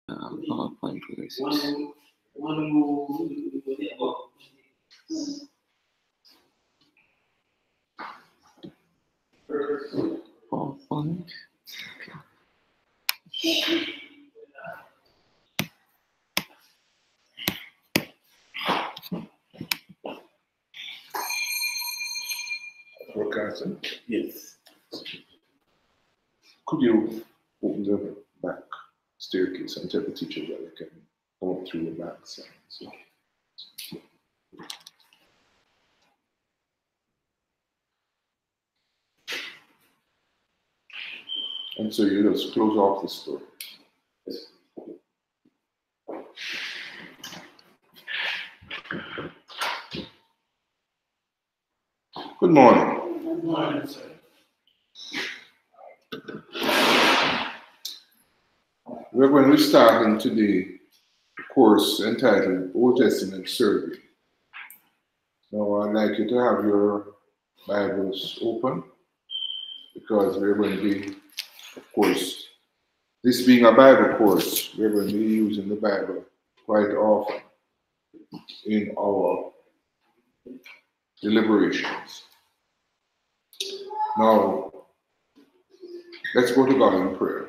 PowerPoint progresses. PowerPoint. Broadcasting? Yes. Could you open the back staircase and tell the teacher that they can come up through the back side? So. And so you just close off this door. Yes. Good morning. Good morning, sir. We're going to be starting today a course entitled Old Testament Survey. Now I'd like you to have your Bibles open because we're going to be, of course, this being a Bible course, we're going to be using the Bible quite often in our deliberations. Now, let's go to God in prayer.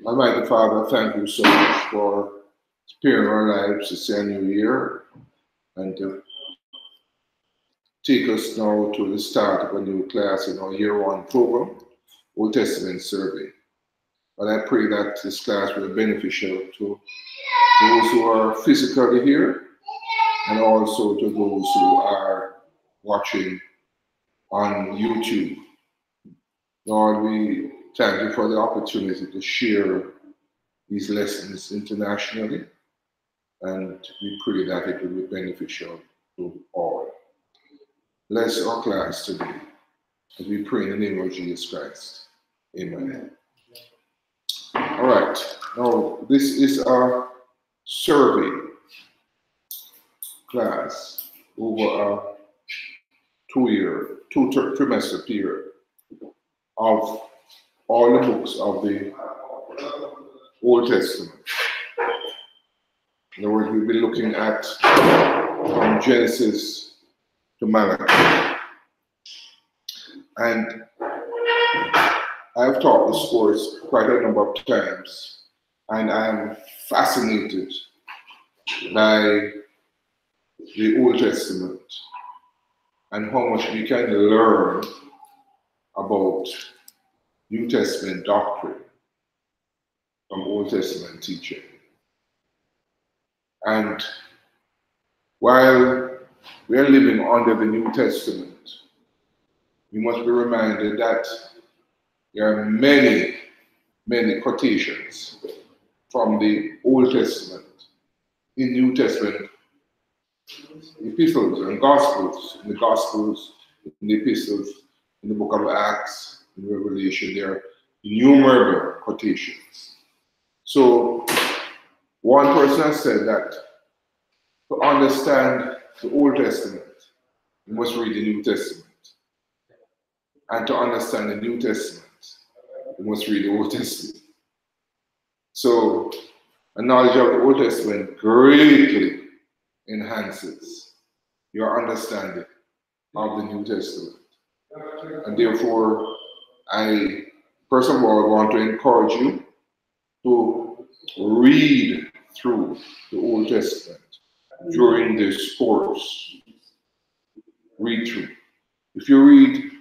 Almighty Father, thank you so much for sparing our lives to see a new year and to take us now to the start of a new class in our year one program, Old Testament Survey. But I pray that this class will be beneficial to those who are physically here and also to those who are watching on YouTube. Lord, we thank you for the opportunity to share these lessons internationally, and we pray that it will be beneficial to all. Bless our class today, as we pray in the name of Jesus Christ. Amen. All right, now this is our survey class over a two trimester period of all the books of the Old Testament. In other words, we'll be looking at from Genesis to Malachi. And I've taught this course quite a number of times, and I'm fascinated by the Old Testament and how much we can learn about New Testament doctrine from Old Testament teaching. And while we are living under the New Testament, we must be reminded that there are many, many quotations from the Old Testament in New Testament epistles and gospels. In the gospels, in the epistles, in the book of Acts, in Revelation, there are innumerable quotations. So one person has said that to understand the Old Testament, you must read the New Testament. And to understand the New Testament, you must read the Old Testament. So a knowledge of the Old Testament greatly enhances your understanding of the New Testament. And therefore, I first of all want to encourage you to read through the Old Testament during this course. Read through. If you read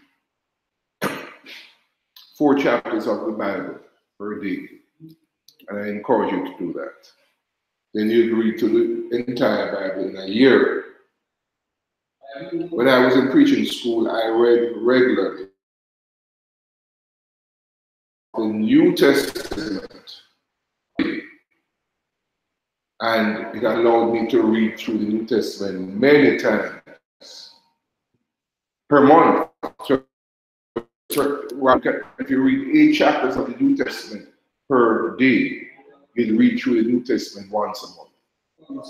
4 chapters of the Bible per day, and I encourage you to do that, then you'd read through the entire Bible in a year. When I was in preaching school, I read regularly the New Testament, and it allowed me to read through the New Testament many times per month. So if you read 8 chapters of the New Testament per day, you'd read through the New Testament once a month.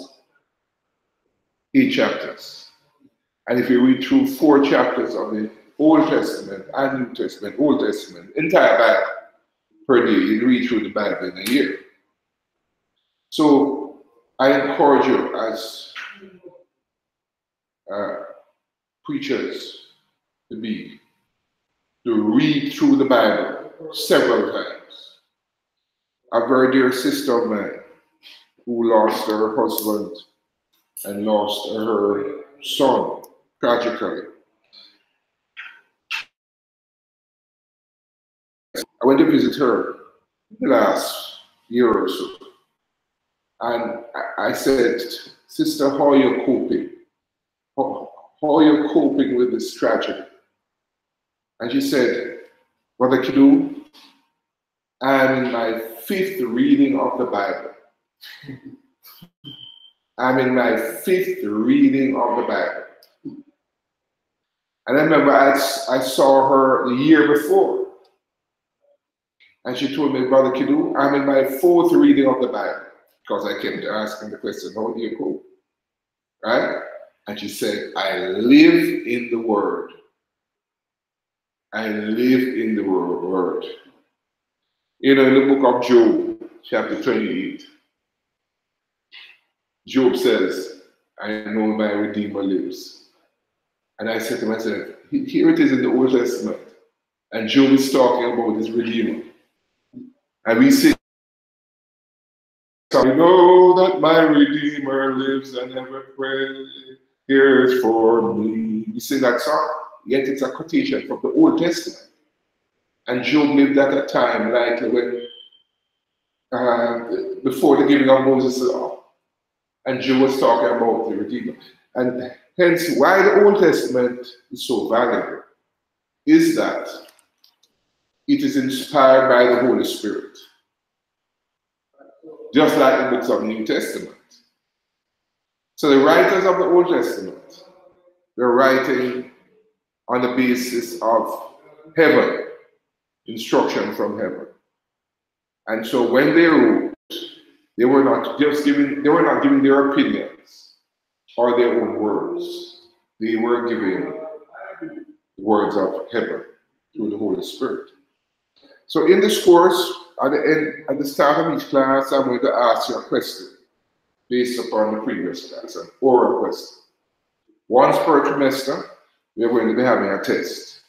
8 chapters. And if you read through 4 chapters of the Old Testament and New Testament, Old Testament, entire Bible, per day. You read through the Bible in a year. So I encourage you as preachers to read through the Bible several times. A very dear sister of mine who lost her husband and lost her son tragically. I went to visit her the last year or so, and I said, "Sister, how are you coping? How are you coping with this tragedy?" And she said, "Brother Kidu, I'm in my 5th reading of the Bible. I'm in my 5th reading of the Bible." And I remember I saw her the year before. And she told me, "Brother Kidu, I'm in my 4th reading of the Bible." Because I kept asking the question, how do you cope? Right? And she said, "I live in the Word. I live in the Word." You know, in the book of Job, chapter 28, Job says, "I know my Redeemer lives." And I said to myself, here it is in the Old Testament. And Job is talking about his Redeemer. And we say, "I know that my Redeemer lives and never cares for me." We sing that song, yet it's a quotation from the Old Testament. And Job lived at a time like when, before the giving of Moses' law. And Job was talking about the Redeemer. And hence, why the Old Testament is so valuable is that it is inspired by the Holy Spirit. Just like the books of the New Testament. So the writers of the Old Testament, they're writing on the basis of heaven, instruction from heaven. And so when they wrote, they were not giving their opinions or their own words. They were giving the words of heaven through the Holy Spirit. So in this course, at the start of each class, I'm going to ask you a question based upon the previous class, an oral question. Once per trimester, we are going to be having a test.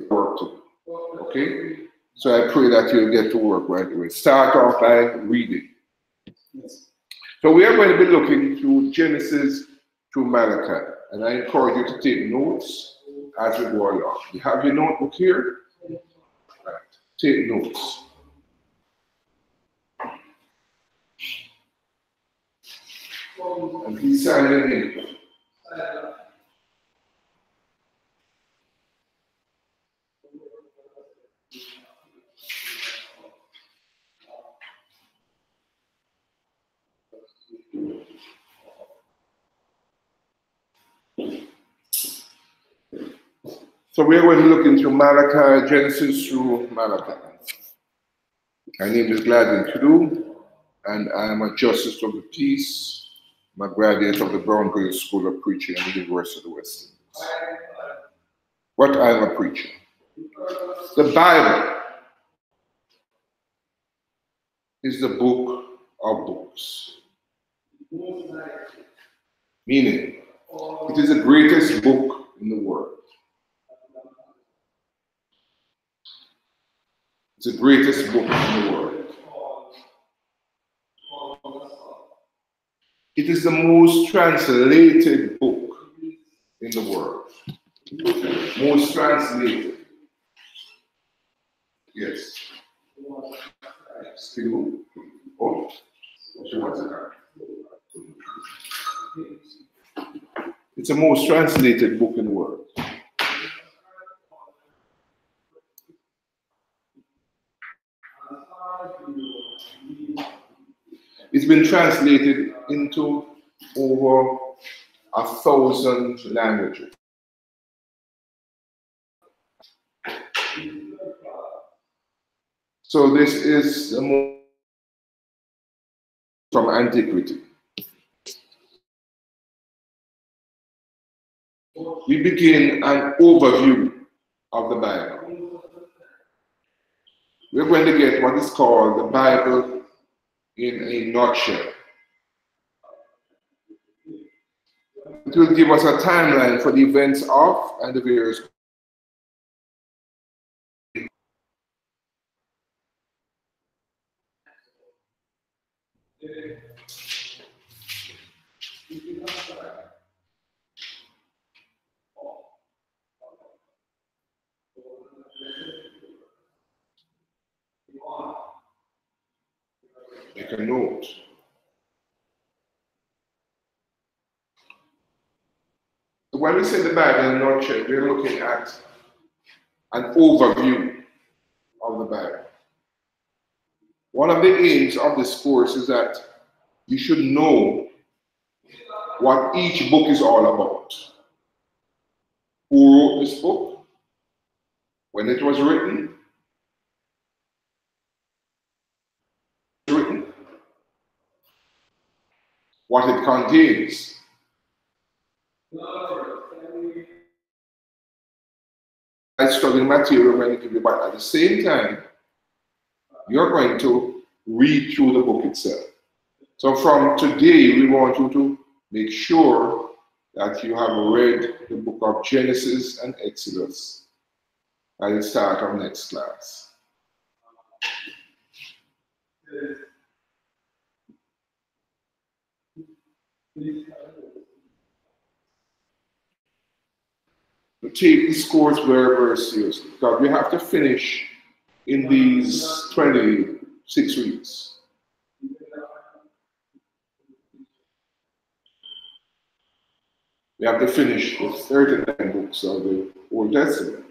Work to, okay? So I pray that you'll get to work right away. Start off by reading. So we are going to be looking through Genesis to Malachi, and I encourage you to take notes as we go along. You have your notebook here? Right. Take notes. And please sign your name. So we are going to look into Malachi, Genesis through Malachi. My name is Gladwin Kidu, and I am a Justice of the Peace. I'm a graduate of the Brown Green School of Preaching at the University of the West Indies. What I am a preacher. The Bible is the book of books. Meaning, it is the greatest book in the world. It's the greatest book in the world. It is the most translated book in the world. Most translated. Yes. Still. Oh, it's the most translated book in the world. It's been translated into over 1,000 languages. So this is the most from antiquity. We begin an overview of the Bible. we're going to get what is called the Bible in a nutshell. It will give us a timeline for the events of and the various. Make a note. So when we say the Bible in a nutshell, we're looking at an overview of the Bible. One of the aims of this course is that you should know what each book is all about. Who wrote this book? When it was written? What it contains. I study material when it give you, but at the same time, you're going to read through the book itself. So from today, we want you to make sure that you have read the book of Genesis and Exodus at the start of next class. To take this course very, very seriously, because we have to finish in these 26 weeks. We have to finish the 39 books of the Old Testament.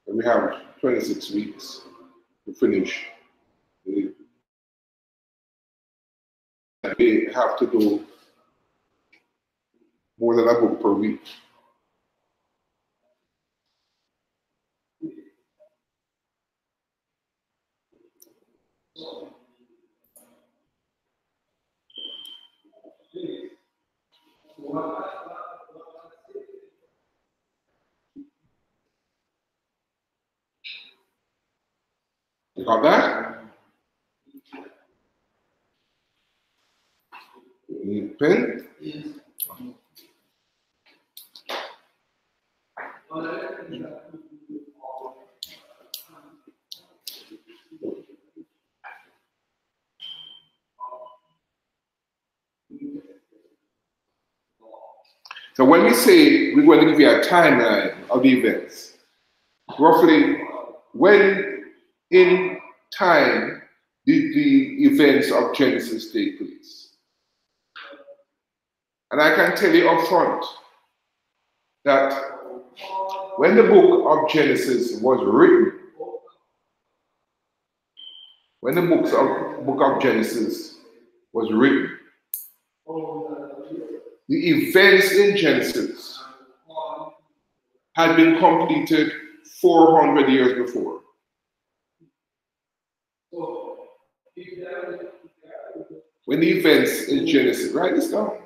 And we have 26 weeks to finish. We have to do more than a book per week. You got that? You need a pen? Yes. So when we say we're going to give you a timeline of the events, roughly when in time did the events of Genesis take place? And I can tell you up front that when the book of Genesis was written, when the book of Genesis was written, the events in Genesis had been completed 400 years before. When the events in Genesis, write this down.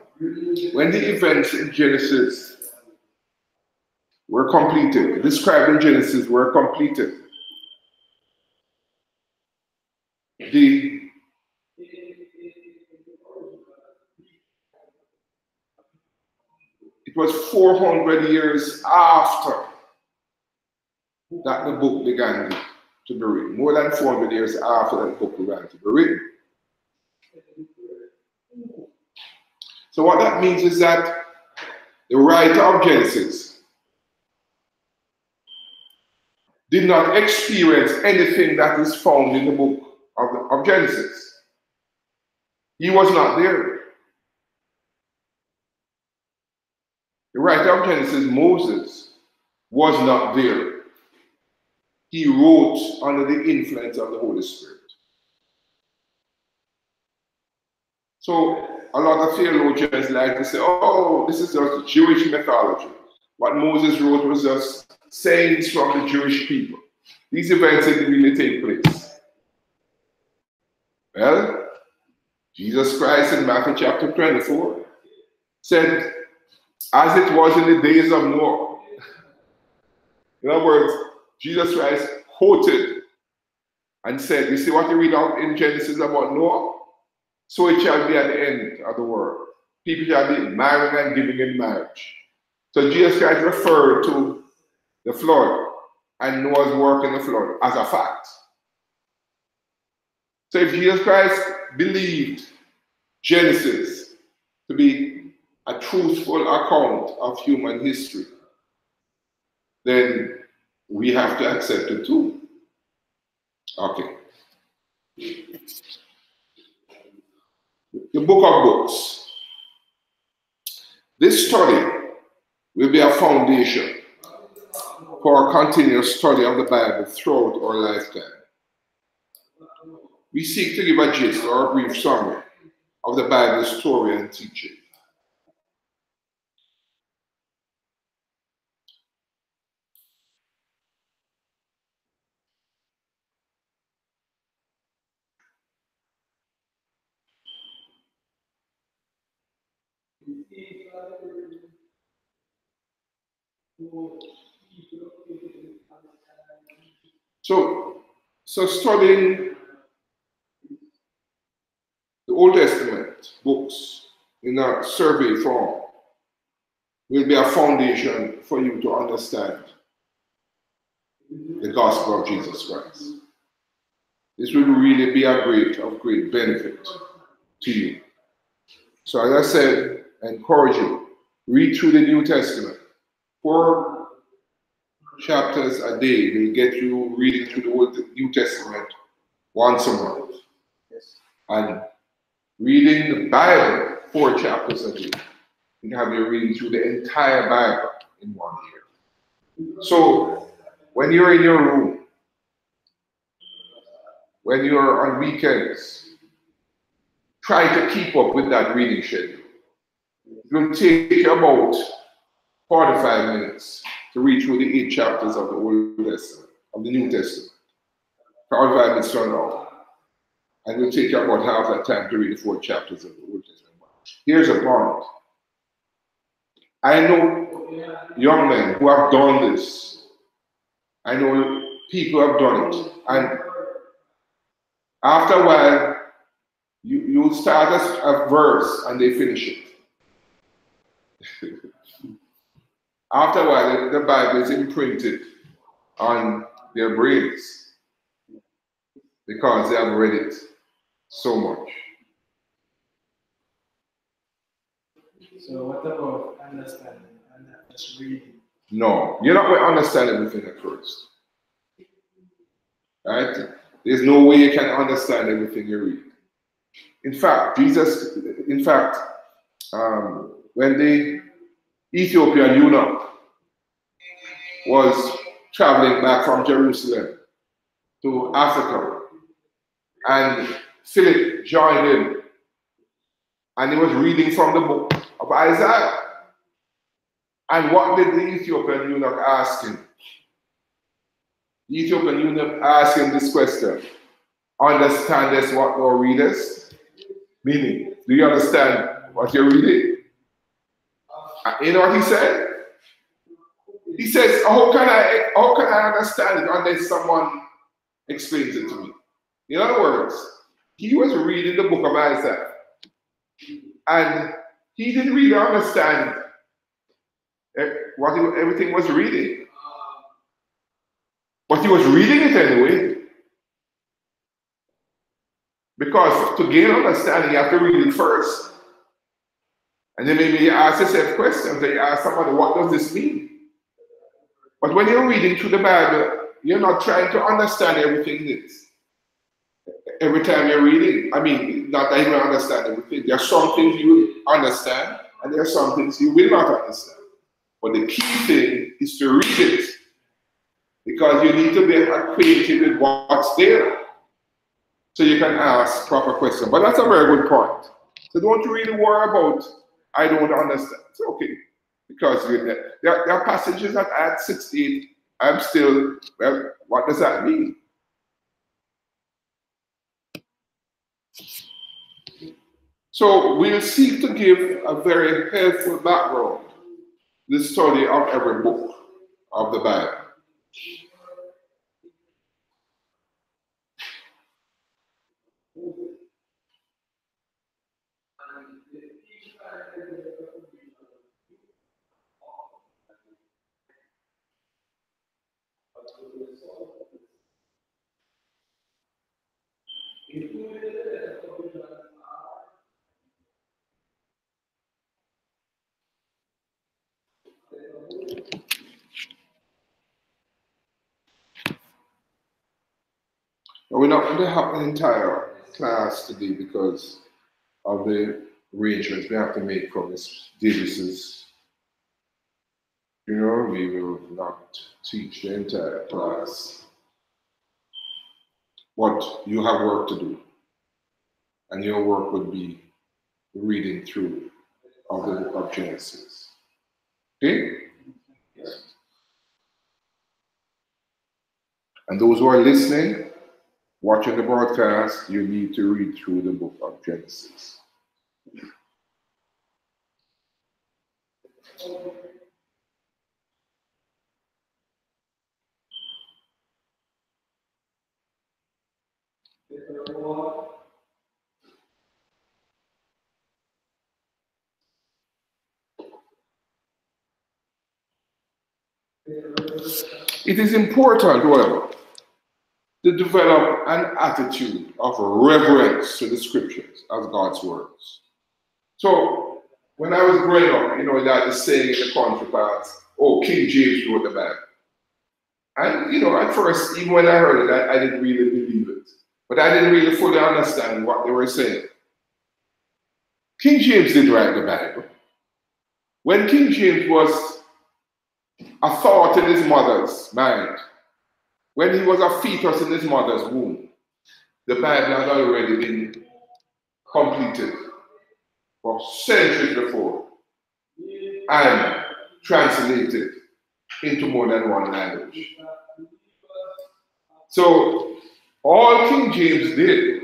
When the events in Genesis were completed, described in Genesis were completed, it was 400 years after that the book began to be written. More than 400 years after that book began to be written. So what that means is that the writer of Genesis did not experience anything that is found in the book of Genesis. He was not there. The writer of Genesis, Moses, was not there. He wrote under the influence of the Holy Spirit. So a lot of theologians like to say, oh, this is just Jewish mythology. What Moses wrote was just sayings from the Jewish people. These events didn't really take place. Well, Jesus Christ in Matthew chapter 24 said, as it was in the days of Noah. In other words, Jesus Christ quoted and said, you see what you read out in Genesis about Noah? So it shall be at the end of the world. People shall be marrying and giving in marriage. So Jesus Christ referred to the flood and Noah's work in the flood as a fact. So if Jesus Christ believed Genesis to be a truthful account of human history, then we have to accept it too. Okay. The book of books. This study will be a foundation for a continuous study of the Bible throughout our lifetime. We seek to give a gist or a brief summary of the Bible's story and teaching. So studying the Old Testament books in a survey form will be a foundation for you to understand the gospel of Jesus Christ. This will really be of great benefit to you. So as I said, I encourage you, read through the New Testament. 4 chapters a day will get you reading through the New Testament once a month. And reading the Bible 4 chapters a day can have you reading through the entire Bible in 1 year. So when you're in your room, when you're on weekends, try to keep up with that reading schedule. It will take you about 45 minutes to read through the 8 chapters of the Old Testament, of the New Testament. 45 minutes from now. And it will take you about half that time to read the 4 chapters of the Old Testament. Here's a point. I know young men who have done this. I know people who have done it. And after a while, you start a verse and they finish it. After a while, the Bible is imprinted on their brains because they have read it so much. So what about understanding and not just reading? No, you're not going to understand everything at first. Right? There's no way you can understand everything you read. In fact, when the Ethiopian eunuch was traveling back from Jerusalem to Africa, and Philip joined him, and he was reading from the book of Isaiah. And what did the Ethiopian eunuch ask him? The Ethiopian eunuch asked him this question: understandest what thou readest? Meaning, do you understand what you're reading? You know what he said? He says, how can I understand it unless someone explains it to me? In other words, he was reading the book of Isaiah, and he didn't really understand everything was reading. But he was reading it anyway. Because to gain understanding, you have to read it first. And then maybe you ask yourself questions, and you ask somebody, what does this mean? But when you're reading through the Bible, you're not trying to understand everything in it. Every time you're reading, I mean, not that you will understand everything. There are some things you will understand, and there are some things you will not understand. But the key thing is to read it, because you need to be acquainted with what's there, so you can ask proper questions. But that's a very good point. So don't you really worry about, I don't understand. It's okay. Because there are passages that at 68, I'm still, well, what does that mean? So we'll seek to give a very helpful background to the study of every book of the Bible. But we're not going to have an entire class today because of the arrangements we have to make for Miss Davis's. You know, we will not teach the entire class. But you have work to do. And your work would be reading through of the book of Genesis. Okay? And those who are listening, watching the broadcast, you need to read through the book of Genesis. It is important, however, to develop an attitude of reverence to the scriptures as God's words. So, when I was growing up, you know, that is saying in the country parts, oh, King James wrote the Bible. And, you know, at first, even when I heard it, I didn't really believe it. But I didn't really fully understand what they were saying. King James did write the Bible. When King James was a thought in his mother's mind, when he was a fetus in his mother's womb, the Bible had already been completed for centuries before and translated into more than one language. So all King James did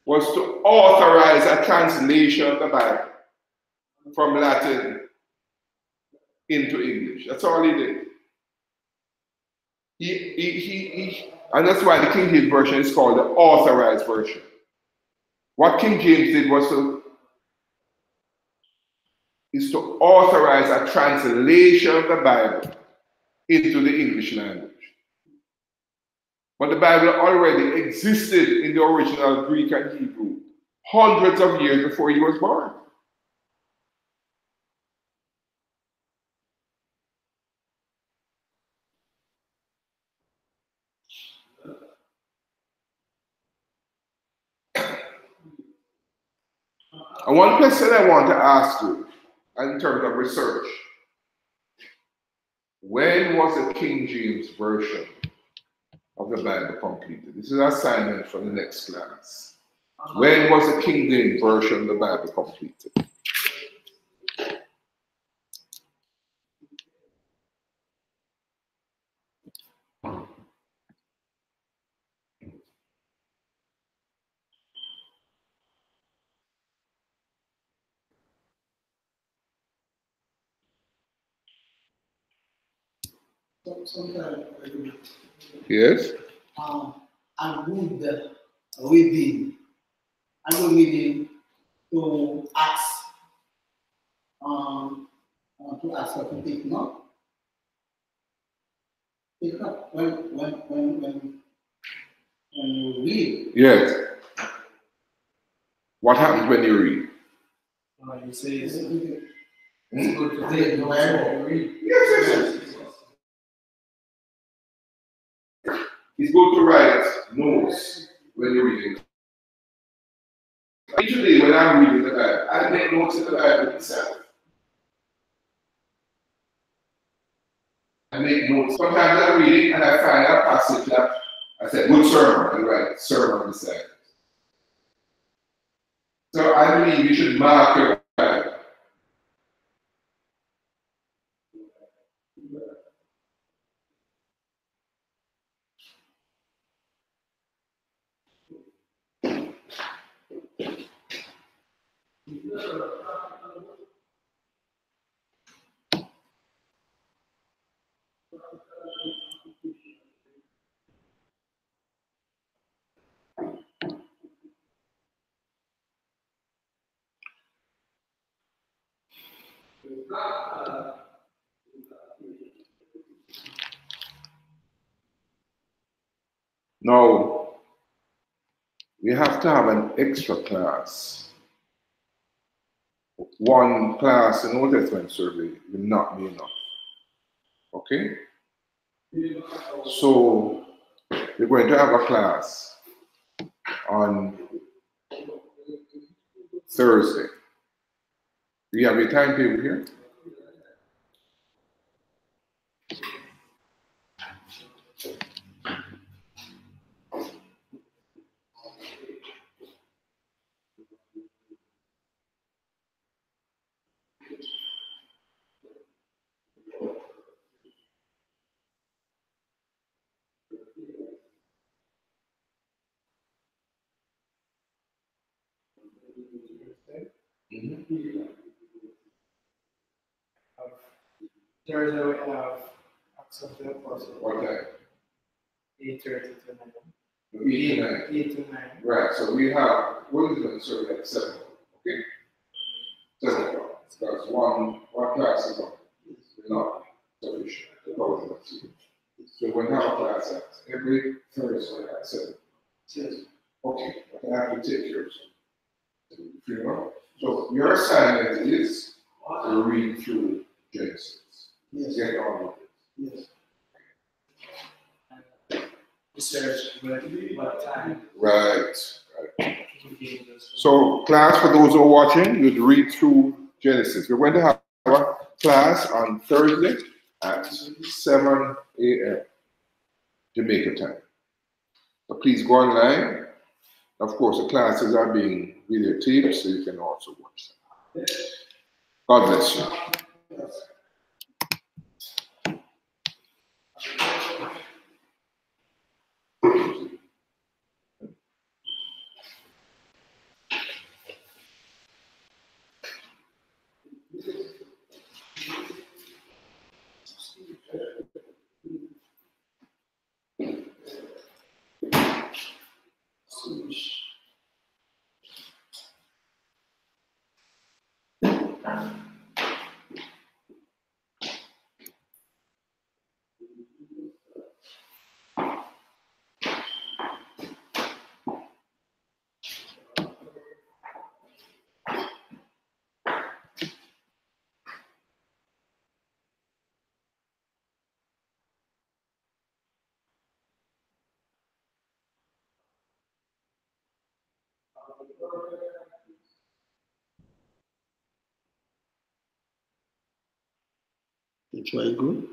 was to authorize a translation of the Bible from Latin into English. That's all he did. And that's why the King James Version is called the authorized version. What King James did was to authorize a translation of the Bible into the English language. But the Bible already existed in the original Greek and Hebrew hundreds of years before he was born. And one question I want to ask you in terms of research, when was the King James Version of the Bible completed? This is an assignment for the next class. When was the King James Version of the Bible completed? Sometimes Yes? I would reading. I would reading to ask her to take note. Take note when you read. Yes. What happens when you read? You say it's It's good to take notes while you read. Yes. It's good to write notes when you're reading. Usually, when I'm reading the Bible, I make notes in the Bible itself. I make notes. Sometimes I'm reading and I find a passage that I said, good sermon, and write sermon beside it. So I believe you should mark your Bible. Now, we have to have an extra class. One class in Old Testament survey will not be enough. Okay? So, we're going to have a class on Thursday. Do you have your timetable here? Thursday we have access to the person. What time? 8:30 to 9. 8 to 9. 8 to 9. Right, so we have Old Testament survey at 7 o'clock. Okay? 7 o'clock. That's one class is not sufficient. The power of the So we're going to have a class at every Thursday at 7. Yes. Okay, but I have to take care of something. You know? So your assignment is to read through Genesis. Yes. Get on with it. Yes. Research what time Right. we gave us. So, class, for those who are watching, you'd read through Genesis. We're going to have a class on Thursday at 7 a.m. Jamaica time. So please go online. Of course, the classes are being videotaped, so you can also watch them. God bless you. It's very good.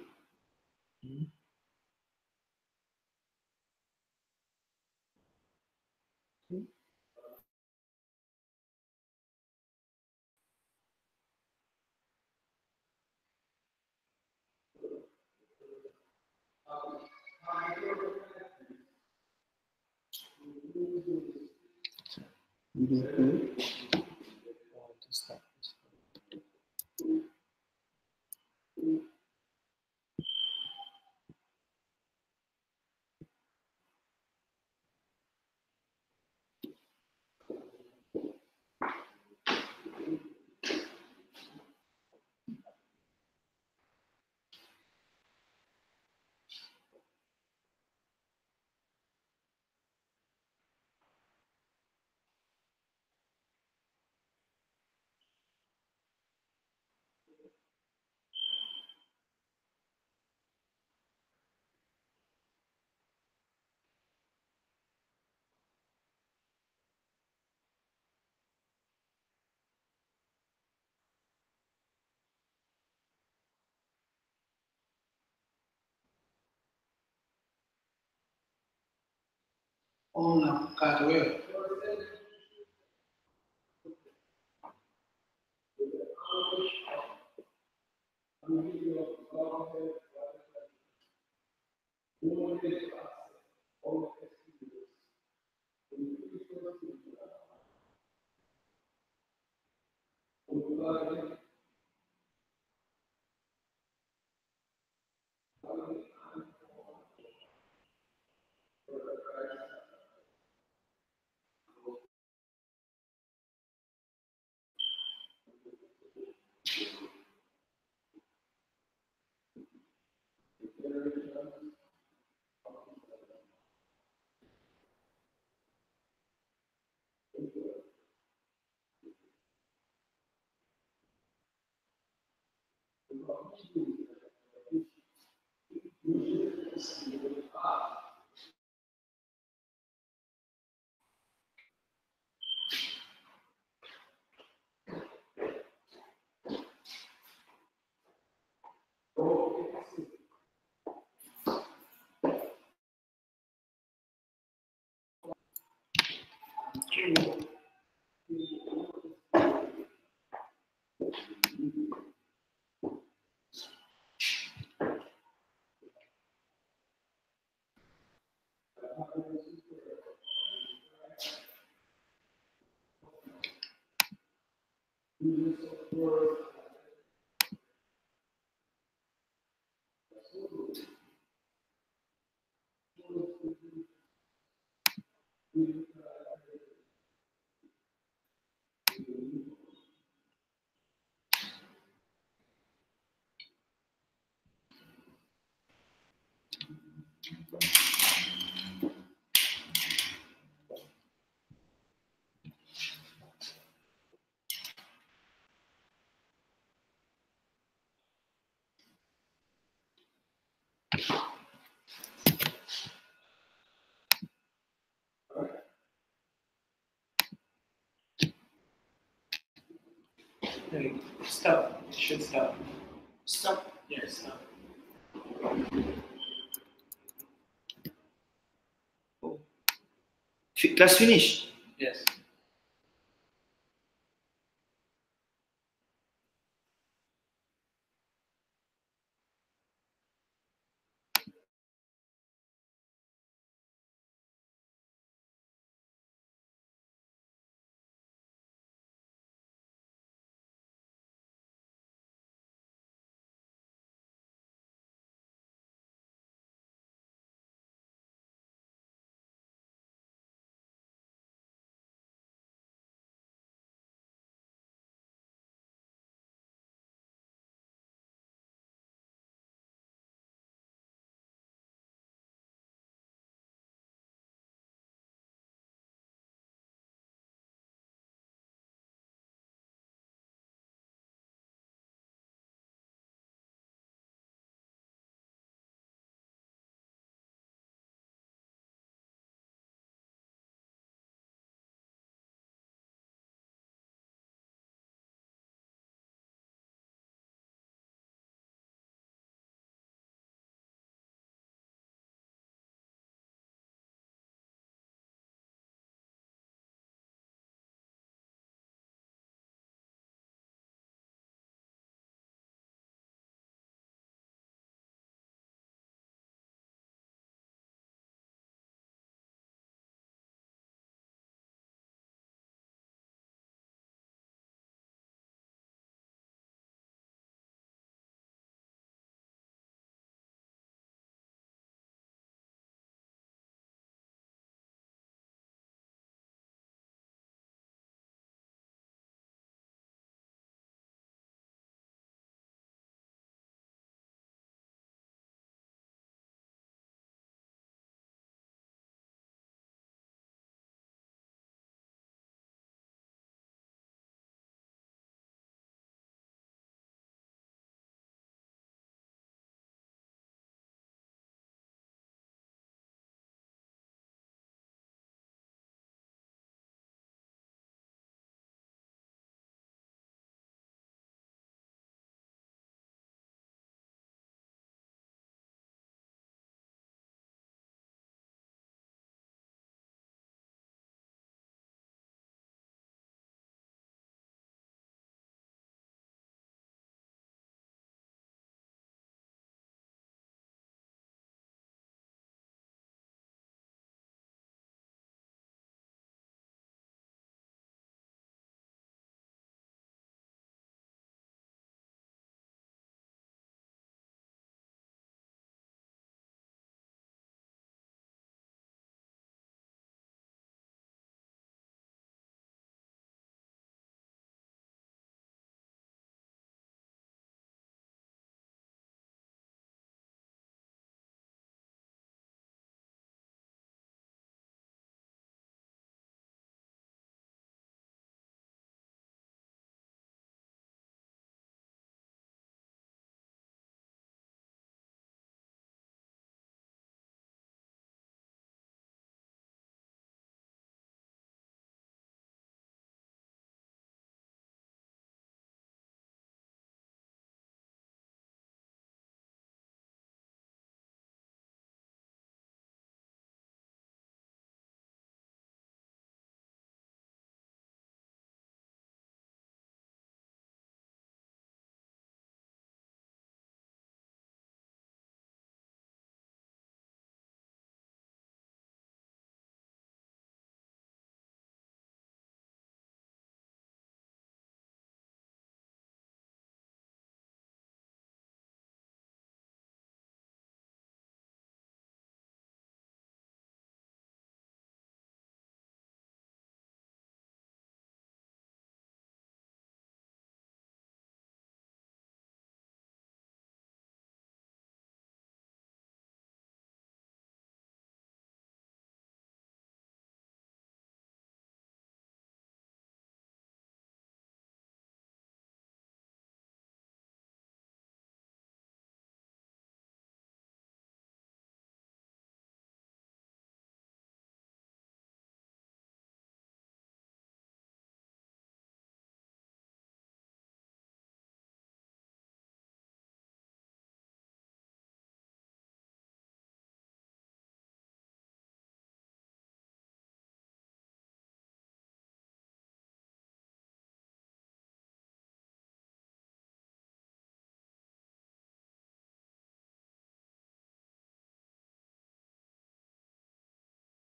Oh, no, Cartwell. Okay, stop. It should stop. Stop. Yes, stop. Class finished. Yes.